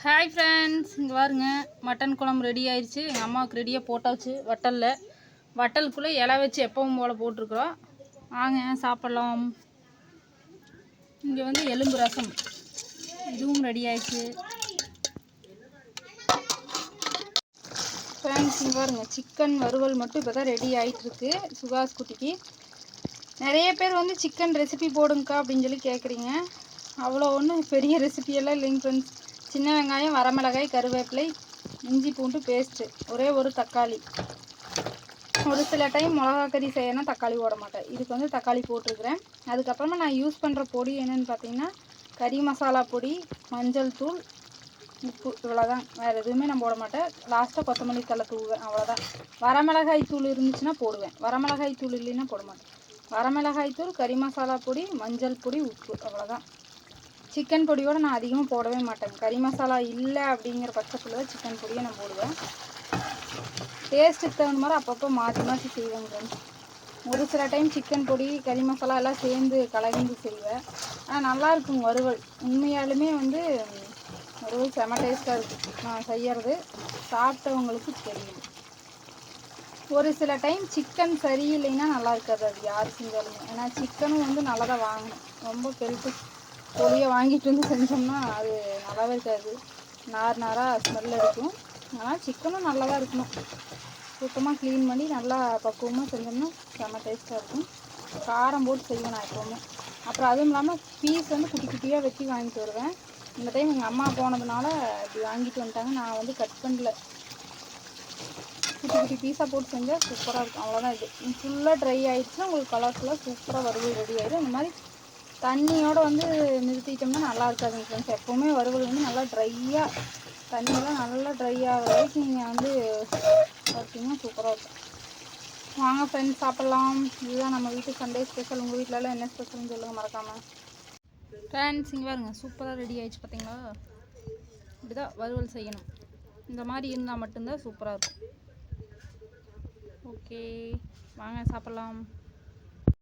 Hi friends, இங்கே பாருங்க mutton குழம்பு ரெடி ஆயிடுச்சு. எங்கள் அம்மாவுக்கு ரெடியாக போட்டாச்சு. வட்டலுக்குள்ளே இலை வச்சு எப்பவும் போல் போட்டிருக்குறோம். வாங்க சாப்பிட்லாம். இங்கே வந்து எலும்பு ரசம் இதுவும் ரெடி ஆயிடுச்சு. ஃப்ரெண்ட்ஸ், இங்கே பாருங்க சிக்கன் வறுவல் மட்டும் இப்போ தான் ரெடி ஆகிட்டுருக்கு சுகாஸ் குட்டிக்கு. நிறைய பேர் வந்து சிக்கன் ரெசிபி போடுங்கக்கா அப்படின்னு சொல்லி கேட்குறீங்க. அவ்வளோ ஒன்றும் பெரிய ரெசிபியெல்லாம் இல்லைங்க ஃப்ரெண்ட்ஸ். சின்ன வெங்காயம், வரமிளகாய், கருவேப்பிலை, இஞ்சி பூண்டு பேஸ்ட்டு, ஒரே ஒரு தக்காளி. ஒரு சில டைம் மிளகா கறி செய்யணும் தக்காளி போட மாட்டேன். இதுக்கு வந்து தக்காளி போட்டிருக்கிறேன். அதுக்கப்புறமா நான் யூஸ் பண்ணுற பொடி என்னென்னு பார்த்தீங்கன்னா கறி மசாலா பொடி, மஞ்சள் தூள், உப்பு, இவ்வளோதான். வேறு எதுவுமே நான் போட மாட்டேன். லாஸ்ட்டாக கொத்தமல்லி தழை தூவேன், அவ்வளோதான். வரமிளகாய் தூள் இருந்துச்சுன்னா போடுவேன், வரமிளகாய் தூள் இல்லைன்னா போட மாட்டேன். வரமிளகாய் தூள், கறி மசாலா பொடி, மஞ்சள் பொடி, உப்பு, அவ்வளோதான். சிக்கன் பொடியோடு நான் அதிகமாக போடவே மாட்டேன். கறி மசாலா இல்லை அப்படிங்கிற பட்சத்தில் தான் சிக்கன் பொடியை நான் போடுவேன். டேஸ்ட்டுக்கு தகுந்த மாதிரி அப்பப்போ மாற்றி மாற்றி செய்வேங்க ஃப்ரெண்ட்ஸ். ஒரு சில டைம் சிக்கன் பொடி, கறி மசாலா எல்லாம் சேர்ந்து கலந்து செய்வேன். ஆனால் நல்லாயிருக்கும் வறுவல். உண்மையாலுமே வந்து வறுவல் செம டேஸ்ட்டாக இருக்கும். நான் செய்கிறது சாப்பிட்டவங்களுக்கு தெரியும். ஒரு சில டைம் சிக்கன் சரியில்லைன்னா நல்லா இருக்காது, அது யார் செஞ்சாலுமே. ஏன்னா சிக்கனும் வந்து நல்லா தான் வாங்கணும். ரொம்ப பெருசு பொடியை வாங்கிட்டு வந்து செஞ்சோம்னா அது நல்லாவே இருக்காது, நாராக ஸ்மெல் அடிக்கும். ஆனால் சிக்கனும் நல்லா தான் இருக்கணும். சுத்தமாக க்ளீன் பண்ணி நல்லா பக்குவமாக செஞ்சோம்னா செம்ம டேஸ்ட்டாக இருக்கும். காரம் போட்டு செய்வேன் நான் எப்போவுமே. அப்புறம் அதுவும் இல்லாமல் பீஸ் வந்து குட்டி குட்டியாக வெட்டி வாங்கிட்டு வருவேன். இந்த டைம் எங்கள் அம்மா போனதுனால இப்படி வாங்கிட்டு வந்துட்டாங்க. நான் வந்து கட் பண்ணல, குட்டி குட்டி பீஸாக போட்டு செஞ்சால் சூப்பராக இருக்கும். அவ்வளோதான். இது ஃபுல்லாக ட்ரை ஆகிடுச்சுன்னா உங்களுக்கு கலர்ஃபுல்லாக சூப்பராக வறுவல் ரெடி ஆகிடும். இந்த மாதிரி தண்ணியோடு வந்து நிறுத்திட்டோம்னா நல்லா இருக்காதுங்க ஃப்ரெண்ட்ஸ். எப்போவுமே வறுவல் வந்து நல்லா ட்ரையாக, தண்ணியெல்லாம் நல்லா ட்ரை ஆகிற வரைக்கும் நீங்கள் வந்து பார்த்தீங்கன்னா சூப்பராக இருக்கும். வாங்க ஃப்ரெண்ட்ஸ் சாப்பிட்லாம். இதுதான் நம்ம வீட்டு சண்டே ஸ்பெஷல். உங்கள் வீட்டிலலாம் என்ன ஸ்பெஷல்னு சொல்லுங்கள் மறக்காமல். ஃப்ரெண்ட்ஸ், இங்கே பாருங்க சூப்பராக ரெடி ஆகிடுச்சு பார்த்தீங்களா. இப்படிதான் வறுவல் செய்யணும். இந்த மாதிரி இருந்தால் மட்டும்தான் சூப்பராக இருக்கும். ஓகே, வாங்க சாப்பிட்லாம்.